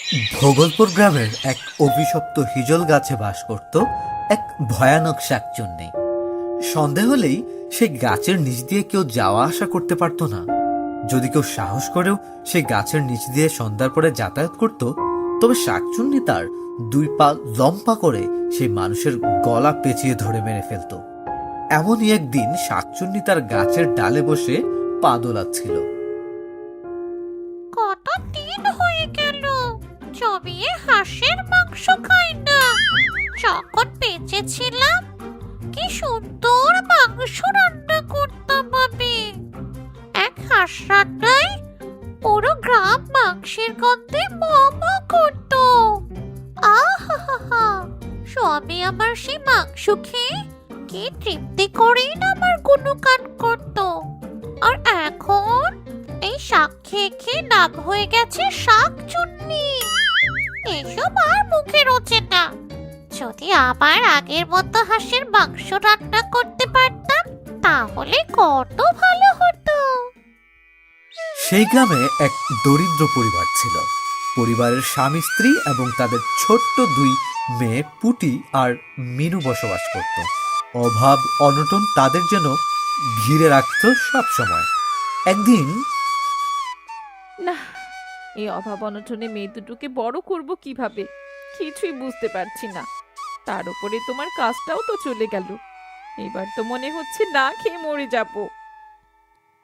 ভোগলপুর গ্রামের এক অভিশপ্ত হিজল গাছে বাস করত এক ভয়ানক শাকচুন্নি। সন্দেহ হলেই সে গাছের নিচ দিয়ে কেউ যাওয়া আসা করতে পারত না। যদি কেউ সাহস করেও সে গাছের নিচ দিয়ে সন্ধ্যার পরে যাতায়াত করত, তবে শাকচুন্নি তার দুই পা লম্বা করে সেই মানুষের গলা পেঁচিয়ে ধরে মেরে ফেলত। এমনই একদিন শাকচুন্নি তার গাছের ডালে বসে পা দোলাচ্ছিল। কত দিন হয়ে গেল জমিয়ে হাঁসের মাংস খাই না। যখন বেঁচে ছিলাম কি সুন্দর মাংস রান্না করতাম আমি। এক হাঁস রান্নায় পুরো গ্রাম মাংসের গন্ধে মমা করত। আহা, স্বামী আমার সেই মাংস খেয়ে কি তৃপ্তি করেই না আমার গুণগান করত। আর এখন এই শাক খেয়ে খেয়ে নাম হয়ে গেছে শাকচুন্নি। এসব আর মুখে রোচে না। যদি আবার আগের মতো হাঁসের মাংস রান্না করতে পারতাম তাহলে কত ভালো হতো। সেই গ্রামে এক দরিদ্র পরিবার ছিল। পরিবারের স্বামী স্ত্রী এবং তাদের ছোট্ট দুই মেয়ে পুটি আর মিনু বসবাস করত। অভাব অনটন তাদের যেন ঘিরে রাখত সব সময়। একদিন না, এই অভাব অনটনে মেয়ে দুটোকে বড় করব কিভাবে কিছুই বুঝতে পারছি না। তার উপরে তোমার কাজটাও তো চলে গেল। এবার তো মনে হচ্ছে না খেয়ে মরে যাব।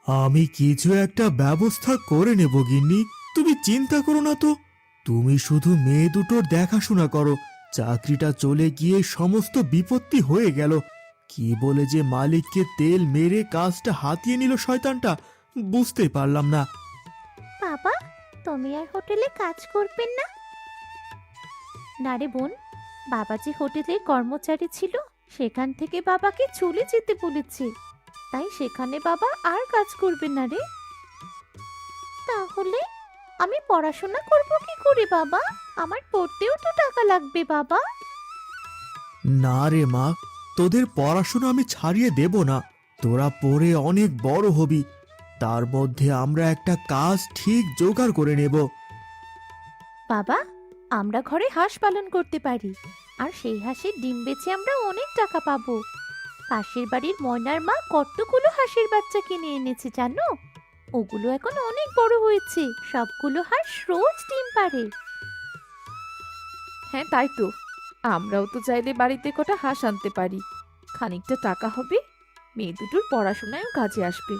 আমি কিছু একটা ব্যবস্থা করে নেব গিন্নি, তুমি চিন্তা করো না তো। তুমি শুধু মেয়ে দুটোর দেখাশোনা করো। চাকরিটা চলে গিয়ে সমস্ত বিপত্তি হয়ে গেল। কি বলে যে মালিককে তেল মেরে কাজটা হাতিয়ে নিল শয়তানটা, বুঝতে পারলাম না। বাবা, তুমি আর হোটেলে কাজ করবেন না? না রে বোন, বাবা যে হোটেলের কর্মচারী ছিল সেখান থেকে বাবাকে চলে যেতে বলেছে, তাই সেখানে বাবা আর কাজ করবে না রে। তাহলে আমি পড়াশোনা করব কি করে বাবা? আমার পড়তেও তো টাকা লাগবে বাবা। না রে মা, তোদের পড়াশোনা আমি ছাড়িয়ে দেব না। তোরা পড়ে অনেক বড় হবি, তার মধ্যে আমরা একটা কাজ ঠিক জোগাড় করে নেব। বাবা, আমরা ঘরে হাঁস পালন করতে পারি, আর সেই হাঁসের ডিম বেচে আমরা অনেক টাকা পাবো। পাশের বাড়ির ময়নার মা কতগুলো হাঁসের বাচ্চা কিনে এনেছে জানো? ওগুলো এখন অনেক বড় হয়েছে, সবগুলো হাঁস রোজ ডিম পাড়ে। হ্যাঁ তাই তো, আমরাও তো চাইলে বাড়িতে কটা হাঁস আনতে পারি। খানিকটা টাকা হবে, মেয়ে দুটোর পড়াশোনায়ও কাজে আসবে।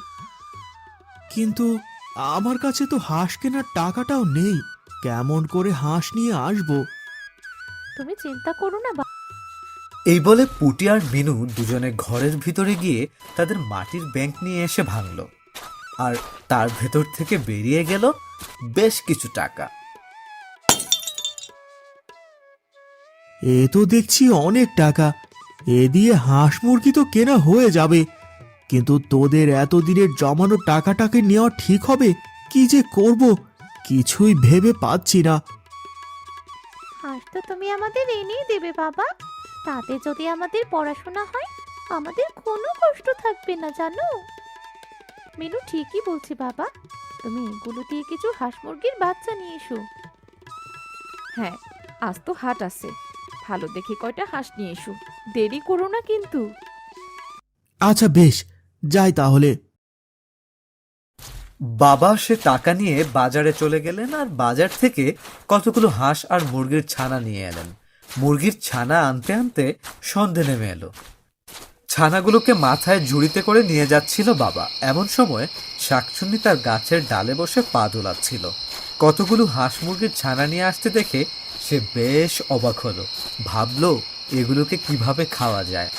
কিন্তু আমার কাছে তো হাঁস কেনার টাকাটাও নেই। কেমন করে হাঁস নিয়ে আসবো? তুমি চিন্তা করো না বাবা। এই বলে পুটি আর মিনু দুজনে ঘরের ভিতরে গিয়ে তাদের মাটির ব্যাংক নিয়ে এসে ভাঙল, আর তার ভেতর থেকে বেরিয়ে গেল বেশ কিছু টাকা। এ তো দেখছি অনেক টাকা। এ দিয়ে হাঁস মুরগি তো কেনা হয়ে যাবে। কিন্তু তোদের এতদিনের জমানো টাকাটাকে নেওয়া ঠিক হবে? কি যে করব কিছুই ভেবে পাচ্ছি না। হাঁস তো তুমি আমাদের এনেই দেবে বাবা। তাতে যদি আমাদের পড়াশোনা হয় আমাদের কোনো কষ্ট থাকবে না জানো। মিনু ঠিকই বলছে বাবা, তুমি এগুলো দিয়ে কিছু হাঁস মুরগির বাচ্চা নিয়ে এসো। হ্যাঁ, আজ তো হাট আছে, ভালো দেখে কয়টা হাঁস নিয়ে এসো, দেরি করো না কিন্তু। আচ্ছা বেশ, যাই তাহলে। বাবা সে টাকা নিয়ে বাজারে চলে গেলেন, আর বাজার থেকে কতগুলো হাঁস আর মুরগির ছানা নিয়ে এলেন। মুরগির ছানা আনতে আনতে সন্ধে নেমে এলো। ছানাগুলোকে মাথায় ঝুড়িতে করে নিয়ে যাচ্ছিল বাবা। এমন সময় শাকচুন্নি তার গাছের ডালে বসে পা দোলাচ্ছিল। কতগুলো হাঁস মুরগির ছানা নিয়ে আসতে দেখে সে বেশ অবাক হলো। ভাবলো এগুলোকে কিভাবে খাওয়া যায়।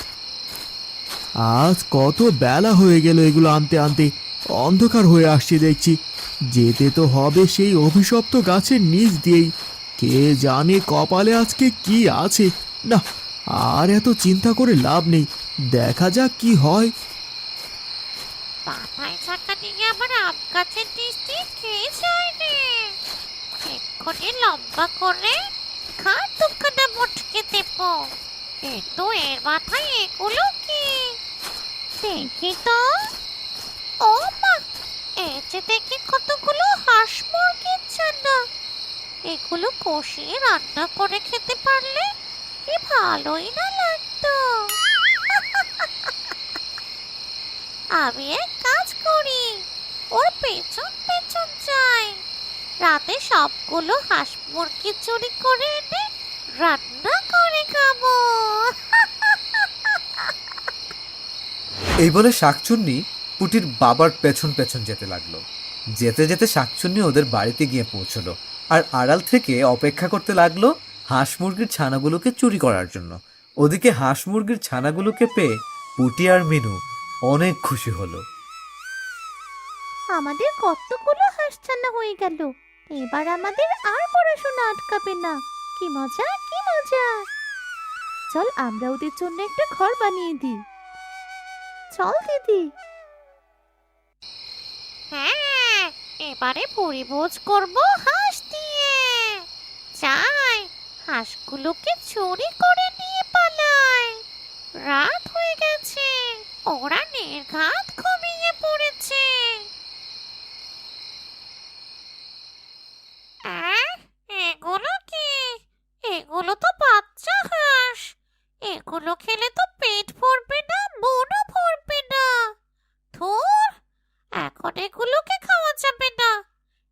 আজ কত বেলা হয়ে গেল এগুলো আনতে আনতে, অন্ধকার হয়ে আসছে দেখছি। যেতে তো হবে সেই অভিশপ্ত গাছের নিচ দিয়েই। কে জানে কপালে আজকে কি আছে। না, আর এত চিন্তা করে লাভ নেই, দেখা যাক কি হয়। পাতায় ছাতা নিয়ে আমার আম গাছের নিচ দিয়ে খেয়ে যায় রে। এক্ষুনি লম্বা করে খাট দুখানা মুটকে দেব। কিন্তু এর মাথায় এগুলো কি দেখি তো। ও মা, এই যে দেখি কতগুলো হাঁস মুরগির ছানা। এগুলো কষিয়ে রান্না করে খেতে পারলে কি ভালোই না লাগতো। আমি এক কাজ করি, ওর পেছন পেছন যাই, রাতে সবগুলো হাঁস মুরগি চুরি করে এনে রান্না করে খাবো। এই বলে শাকচুন্নি পুটির বাবার পেছন পেছন যেতে লাগলো। যেতে যেতে শাকচুন্নি ওদের বাড়িতে গিয়ে পৌঁছলো আর আড়াল থেকে অপেক্ষা করতে লাগলো হাঁস মুরগির ছানাগুলোকে চুরি করার জন্য। ওদিকে হাঁস মুরগির ছানাগুলোকে পেয়ে পুটি আর মিনু অনেক খুশি হলো। আমাদের কতগুলো হাঁসছানা হয়ে গেল, এবার আমাদের আর পড়াশোনা আটকাবে না। কি মজা, কি মজা! চল আমরা ওদের জন্য একটা ঘর বানিয়ে দিই। চল দিদি। হ্যাঁ, এবারে পরিভোজ করব হাঁস দিয়ে। যাই, হাঁসগুলোকে চুরি করে নিয়ে পালাই। রাত হয়ে গেছে, ওরা নির্ঘাত ঘুমিয়ে পড়েছে। এগুলো কি? এগুলো তো বাচ্চা হাঁস। এগুলো খেলে তো পেট ভরবে না, মনও ভরবে না। ধুর, এখন এগুলোকে খাওয়া যাবে না।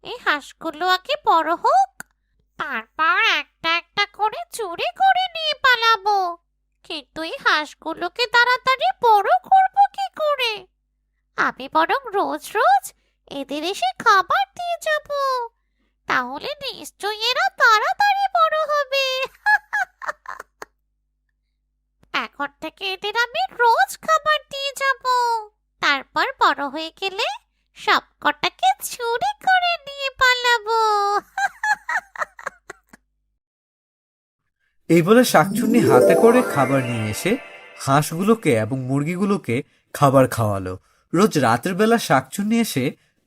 এই হাঁসগুলো আগে বড় হোক, তারপর একটা একটা করে চুরি করে নিয়ে পালাবো। কিন্তু এই হাঁসগুলোকে তাড়াতাড়ি বড় করব কি করে? আমি বরং রোজ রোজ এদের এসে খাবার দিয়ে যাব, তাহলে নিশ্চয়ই এরা তাড়াতাড়ি বড় হবে। এখন থেকে এদের আমি রোজ খাবার দিয়ে যাব, তারপর বড় হয়ে গেলে সব কটাকে চুরি করে নিয়ে পালাবো। এই বলে শাকচুন্নি হাতে করে খাবার নিয়ে এসে হাঁসগুলোকে এবং মুরগিগুলোকে খাবার খাওয়ালো। রোজ রাতের বেলা শাকচুন্নি এসে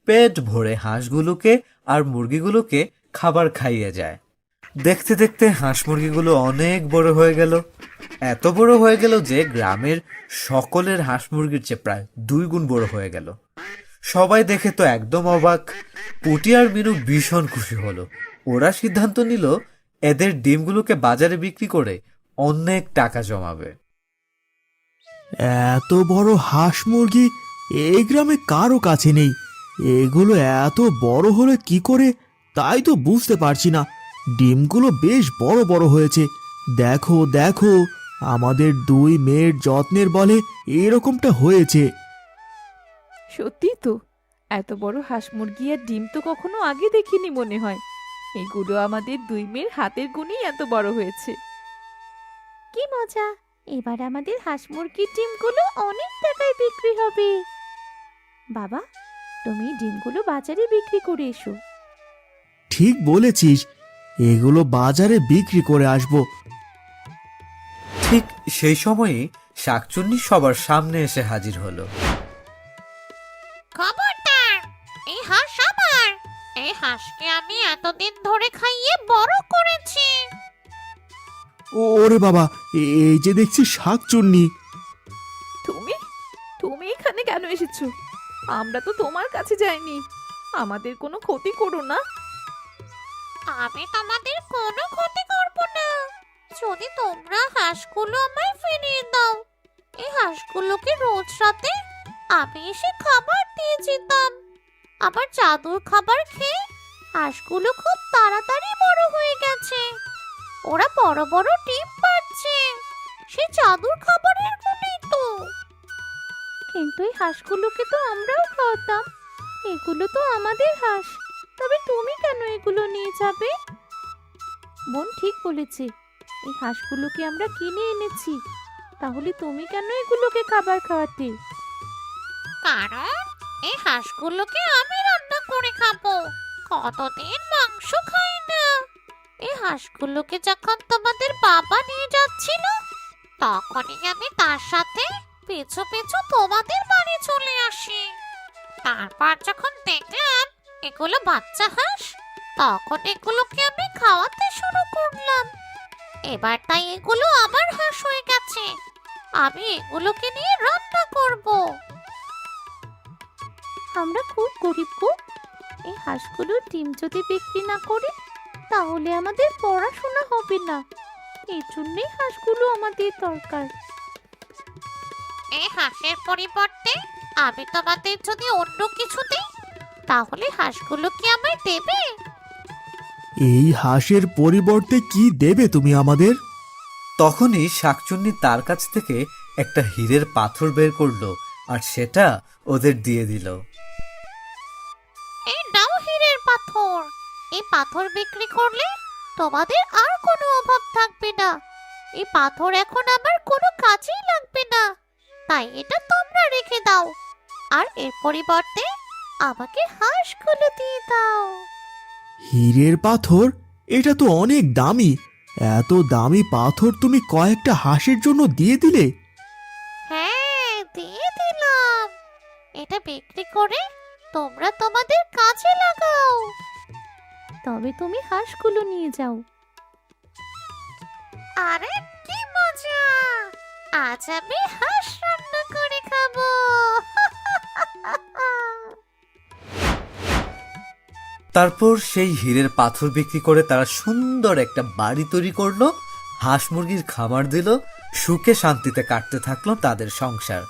পেট ভরে হাঁসগুলোকে আর মুরগিগুলোকে খাবার খাইয়ে যায়। দেখতে দেখতে হাঁস মুরগিগুলো অনেক বড় হয়ে গেল। এত বড় হয়ে গেল যে গ্রামের সকলের হাঁস মুরগির চেয়ে প্রায় 2 গুণ বড় হয়ে গেল। সবাই দেখে তো একদম অবাক। পুটি আর মিনু ভীষণ খুশি হলো। ওরা সিদ্ধান্ত নিল এদের ডিমগুলোকে বাজারে বিক্রি করে অনেক টাকা জমাবে। এত বড় হাঁস মুরগি এই গ্রামে কারো কাছে নেই। এগুলো এত বড় হলে কি করে তাই তো বুঝতে পারছি না। ডিমগুলো বেশ বড় বড় হয়েছে। দেখো দেখো, আমাদের 2 মেয়ের যত্নের বলে এরকমটা হয়েছে। সত্যি তো, এত বড় হাঁস মুরগি আর ডিম তো কখনো আগে দেখিনি মনে হয়। এগুলো আমাদের 2 মেয়ের হাতের গুণেই এত বড় হয়েছে। কি মজা! এবার আমাদের হাঁস মুরগির ডিমগুলো অনেক টাকায় বিক্রি হবে। বাবা, তুমি ডিমগুলো বাজারে বিক্রি করে এসো। ঠিক বলেছিস, এগুলো বাজারে বিক্রি করে আসবো। ঠিক সেই সময়ে শাকচুন্নি সবার সামনে এসে হাজির হলো। খবরদার! এই হাঁস আমার। এই হাঁসকে আমি এতদিন ধরে খাইয়ে বড় করেছি। ওরে বাবা, এই যে দেখছি শাকচুন্নি। তুমি তুমি এখানে কেন এসেছো? আমরা তো তোমার কাছে যাইনি। আমাদের কোনো ক্ষতি করো না। আমি তোমাদের কোনো ক্ষতি করব না, যদি তোমরা হাঁসগুলো আমায় ফিরিয়ে দাও। এই হাঁসগুলোকে রোজ রাতে আমি এসে খাবার দিয়ে যেতাম। আবার জাদুর খাবার খেয়ে হাঁসগুলো খুব তাড়াতাড়ি বড় হয়ে গেছে। ওরা বড় বড় ডিম পাচ্ছে, সে জাদুর খাবারের গুণেই তো। কিন্তু এই হাঁসগুলোকে তো আমরাও খাওয়াতাম। এগুলো তো আমাদের হাঁস, তবে তুমি কেন এগুলো নিয়ে যাবে? বোন ঠিক বলেছে, এই হাঁসগুলোকে আমরা কিনে এনেছি, তাহলে তুমি কেন এগুলোকে খাবার খাওয়াতে? কারণ এই হাঁসগুলোকে আমি রান্না করে খাবো। কতদিন মাংস খাই না। এই হাঁসগুলোকে যখন তোমাদের বাবা নিয়ে যাচ্ছিল, তখনই আমি তার সাথে পিছু পিছু তোমাদের বাড়ি চলে আসি। তারপর যখন দেখলাম এগুলো বাচ্চা হাঁস, তখন এগুলোকে আমি খাওয়াতে শুরু করলাম। এবার তাই এগুলো আমার হাঁস হয়ে গেছে। আমি এগুলোকে নিয়ে রান্না করব। আমরা খুব গরিব গো। এই হাঁসগুলোর ডিম যদি বিক্রি না করি, তাহলে আমাদের পড়াশোনা হবে না। এর জন্যই হাঁসগুলো আমাদের দরকার। এই হাঁসের পরিবর্তে আমি তোমাদের যদি অন্য কিছু দিই, তাহলে হাঁসগুলো কি আমায় দেবে? এই হাঁসের পরিবর্তে কি দেবে তুমি আমাদের? তখনই শাকচুন্নি তার কাছ থেকে একটা হীরের পাথর বের করলো আর সেটা ওদের দিয়ে দিল। এই নাও হীরের পাথর। এই পাথর বিক্রি করলে তোমাদের আর কোনো অভাব থাকবে না। এই পাথর এখন আমার কোনো কাজেই লাগবে না, তাই এটা তোমরা রেখে দাও, আর এর পরিবর্তে আমাকে হাঁসগুলো দিয়ে দাও। হীরের পাথর? এটা তো অনেক দামি। এত দামি পাথর তুমি কয়েকটা হাঁসের জন্য দিয়ে দিলে? হ্যাঁ, দিয়ে দিলাম। এটা বিক্রি করে তোমরা তোমাদের কাজে লাগাও। তবে তুমি হাঁসগুলো নিয়ে যাও। আরে কি মজা! আজ আমি হাঁস রান্না করে খাবো। তারপর সেই হীরের পাথর বিক্রি করে তারা সুন্দর একটা বাড়ি তৈরি করলো, হাঁস মুরগির খামার দিল, সুখে শান্তিতে কাটতে থাকলো তাদের সংসার।